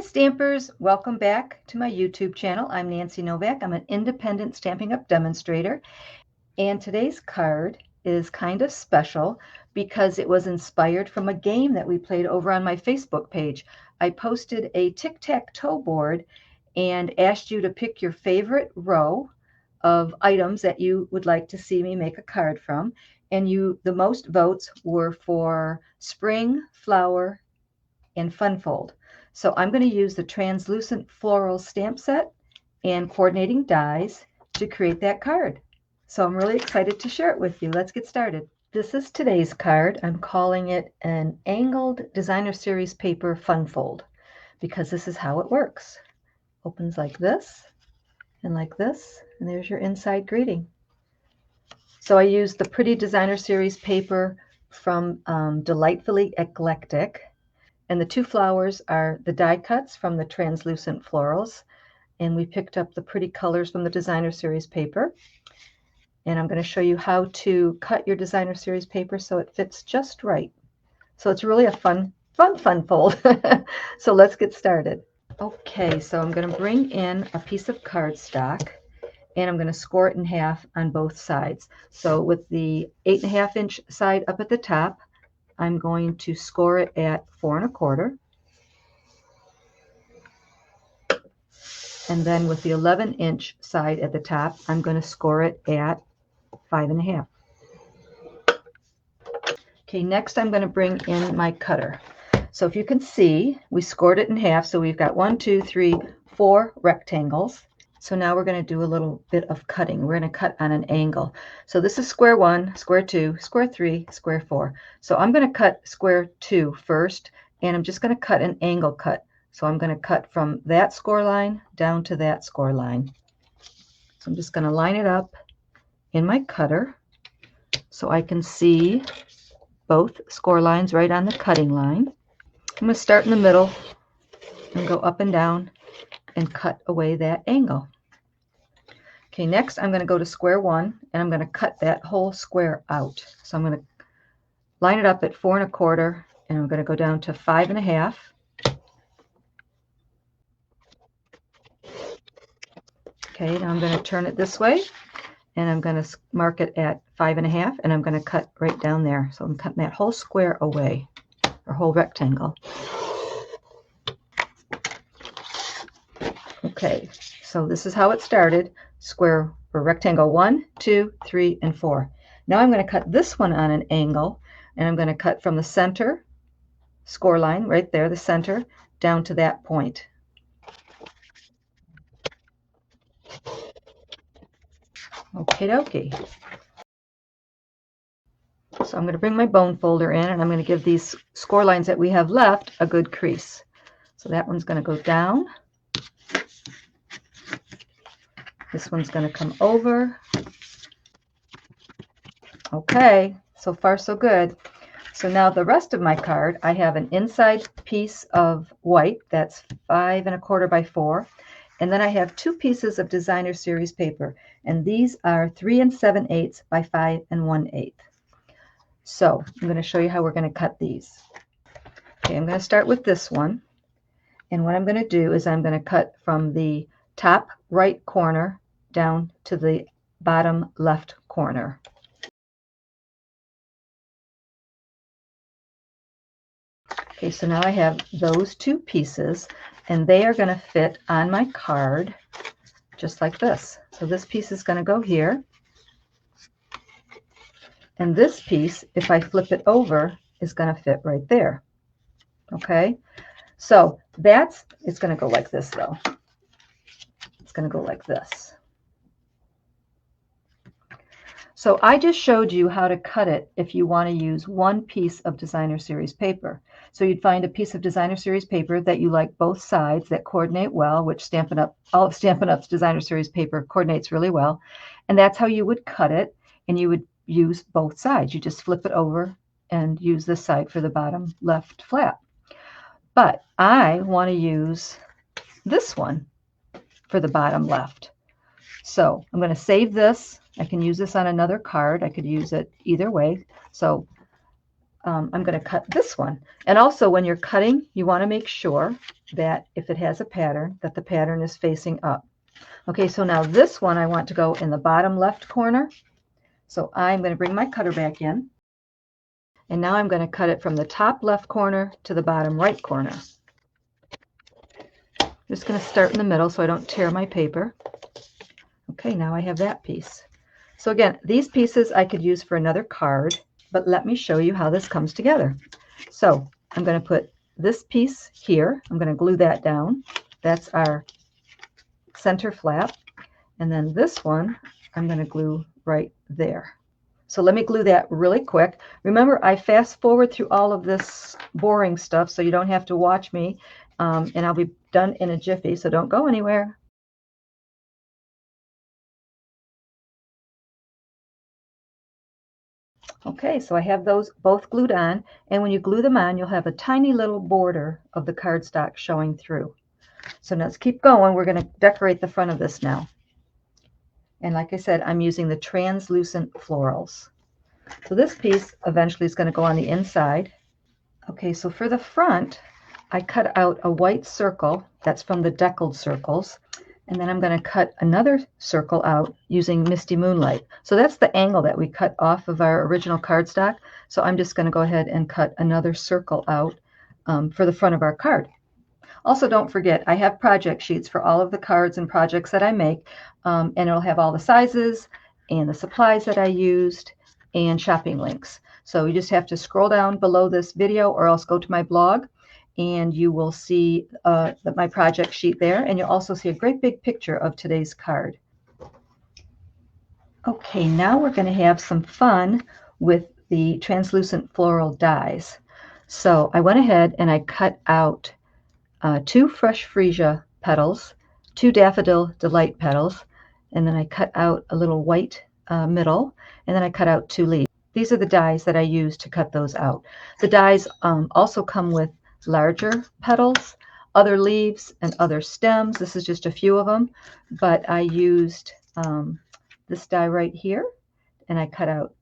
Hi Stampers, welcome back to my YouTube channel. I'm Nancy Novak. I'm an independent Stampin' Up! Demonstrator, and today's card is kind of special because it was inspired from a game that we played over on my Facebook page. I posted a tic-tac-toe board and asked you to pick your favorite row of items that you would like to see me make a card from, and the most votes were for spring, flower, and fun fold. So I'm going to use the translucent floral stamp set and coordinating dies to create that card. So I'm really excited to share it with you. Let's get started. This is today's card. I'm calling it an angled designer series paper fun fold because this is how it works. Opens like this, and there's your inside greeting. So I used the pretty designer series paper from Delightfully Eclectic. And the two flowers are the die cuts from the translucent florals. And we picked up the pretty colors from the designer series paper. And I'm going to show you how to cut your designer series paper so it fits just right. So it's really a fun fold. So let's get started. Okay, so I'm going to bring in a piece of cardstock and I'm going to score it in half on both sides. So with the 8.5 inch side up at the top, I'm going to score it at 4 1/4. And then with the 11 inch side at the top, I'm going to score it at 5 1/2. Okay, next I'm going to bring in my cutter. So if you can see, we scored it in half. So we've got 1, 2, 3, 4 rectangles. So now we're going to do a little bit of cutting. We're going to cut on an angle. So this is square 1, square 2, square 3, square 4. So I'm going to cut square 2 first, and I'm just going to cut an angle cut. So I'm going to cut from that score line down to that score line. So I'm just going to line it up in my cutter so I can see both score lines right on the cutting line. I'm going to start in the middle and go up and down and cut away that angle. Okay, next I'm going to go to square 1 and I'm going to cut that whole square out. So I'm going to line it up at 4 1/4 and I'm going to go down to 5 1/2. Okay, now I'm going to turn it this way and I'm going to mark it at 5 1/2 and I'm going to cut right down there. So I'm cutting that whole square away, or whole rectangle. Okay, so this is how it started. Square or rectangle 1, 2, 3, and 4. Now I'm going to cut this one on an angle, and I'm going to cut from the center score line right there, the center, down to that point. Okie dokie. So I'm going to bring my bone folder in, and I'm going to give these score lines that we have left a good crease. So that one's going to go down. This one's going to come over. Okay, so far so good. So now the rest of my card, I have an inside piece of white that's 5 1/4 by 4. And then I have 2 pieces of designer series paper. And these are 3 7/8 by 5 1/8. So I'm going to show you how we're going to cut these. Okay, I'm going to start with this one. And what I'm going to do is I'm going to cut from the top right corner down to the bottom left corner. Okay, so now I have those 2 pieces, and they are going to fit on my card just like this. So this piece is going to go here. And this piece, if I flip it over, is going to fit right there. Okay, so it's going to go like this though. It's going to go like this. So I just showed you how to cut it if you want to use one piece of designer series paper. So you'd find a piece of designer series paper that you like both sides, that coordinate well, which all of Stampin' Up's designer series paper coordinates really well. And that's how you would cut it, and you would use both sides. You just flip it over and use this side for the bottom left flap. But I want to use this one for the bottom left. So I'm going to save this. I can use this on another card. I could use it either way. So I'm going to cut this one. And also when you're cutting, you want to make sure that if it has a pattern, that the pattern is facing up. Okay, so now this one I want to go in the bottom left corner. So I'm going to bring my cutter back in. And now I'm going to cut it from the top left corner to the bottom right corner. I'm just going to start in the middle so I don't tear my paper. Okay, now I have that piece. So again, these pieces I could use for another card, but let me show you how this comes together. So I'm going to put this piece here. I'm going to glue that down. That's our center flap. And then this one, I'm going to glue right there. So let me glue that really quick. Remember, I fast forward through all of this boring stuff so you don't have to watch me. And I'll be done in a jiffy, so don't go anywhere. Okay, so I have those both glued on, and when you glue them on, you'll have a tiny little border of the cardstock showing through. So now let's keep going. We're going to decorate the front of this now. And like I said, I'm using the translucent florals. So this piece eventually is going to go on the inside. Okay, so for the front, I cut out a white circle. That's from the deckled circles. And then I'm going to cut another circle out using Misty Moonlight. So that's the angle that we cut off of our original cardstock. So I'm just going to go ahead and cut another circle out for the front of our card. Also, don't forget, I have project sheets for all of the cards and projects that I make, and it'll have all the sizes and the supplies that I used and shopping links. So you just have to scroll down below this video or else go to my blog, and you will see my project sheet there, and you'll also see a great big picture of today's card. Okay, now we're going to have some fun with the translucent floral dies. So I went ahead and I cut out 2 fresh freesia petals, 2 daffodil delight petals, and then I cut out a little white middle, and then I cut out 2 leaves. These are the dies that I used to cut those out. The dies also come with larger petals, other leaves, and other stems. This is just a few of them, but I used this die right here, and I cut out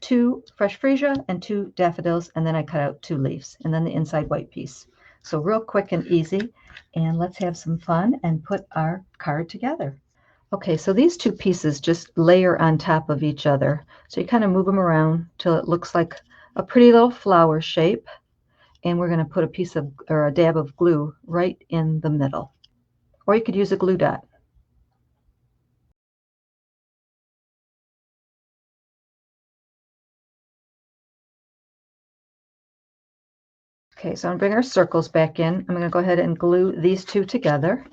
2 fresh freesia and 2 daffodils, and then I cut out 2 leaves, and then the inside white piece. So real quick and easy, and let's have some fun and put our card together. Okay, so these 2 pieces just layer on top of each other. So you kind of move them around till it looks like a pretty little flower shape. And we're going to put a piece of, or a dab of glue right in the middle. Or you could use a glue dot. Okay, so I'm going to bring our circles back in. I'm going to go ahead and glue these 2 together.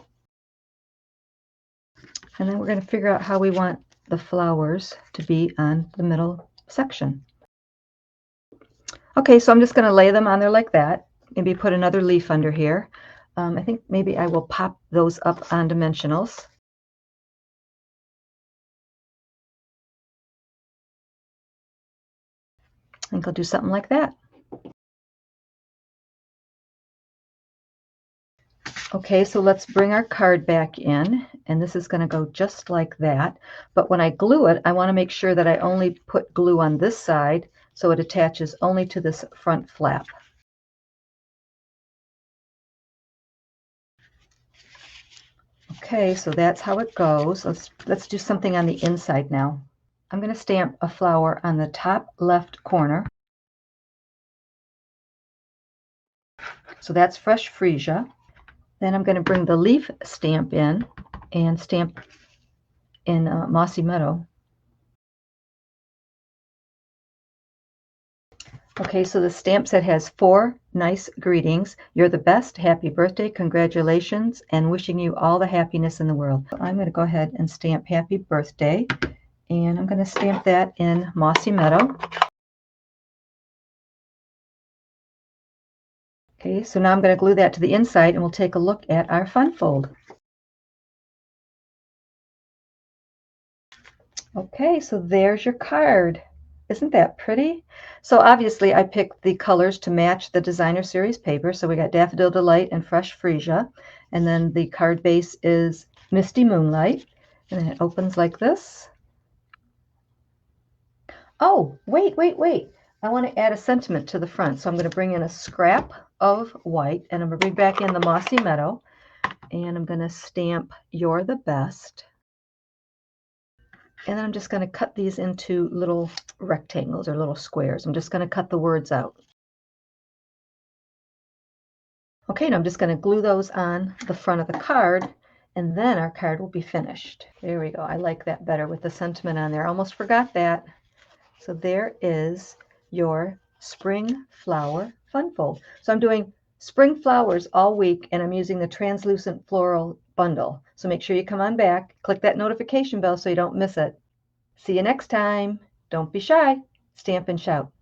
And then we're going to figure out how we want the flowers to be on the middle section. Okay, so I'm just going to lay them on there like that. Maybe put another leaf under here. I think maybe I will pop those up on dimensionals. I think I'll do something like that. Okay, so let's bring our card back in, and this is going to go just like that. But when I glue it, I want to make sure that I only put glue on this side so it attaches only to this front flap. Okay, so that's how it goes. Let's do something on the inside now. I'm going to stamp a flower on the top left corner. So that's fresh freesia. Then I'm going to bring the leaf stamp in and stamp in Mossy Meadow. Okay, so the stamp set has 4 nice greetings. You're the best, happy birthday, congratulations, and wishing you all the happiness in the world. So I'm going to go ahead and stamp happy birthday, and I'm going to stamp that in Mossy Meadow. Okay, so now I'm going to glue that to the inside, and we'll take a look at our fun fold. Okay, so there's your card. Isn't that pretty? So obviously I picked the colors to match the designer series paper. So we got Daffodil Delight and Fresh Freesia. And then the card base is Misty Moonlight. And then it opens like this. Oh, wait. I want to add a sentiment to the front, so I'm going to bring in a scrap of white, and I'm going to bring back in the Mossy Meadow, and I'm going to stamp "You're the Best." And then I'm just going to cut these into little rectangles or little squares. I'm just going to cut the words out. Okay, now I'm just going to glue those on the front of the card, and then our card will be finished. There we go. I like that better with the sentiment on there. Almost forgot that. So there is your spring flower fun fold. So I'm doing spring flowers all week, and I'm using the translucent floral bundle. So make sure you come on back, click that notification bell so you don't miss it. See you next time. Don't be shy. Stamp and shout.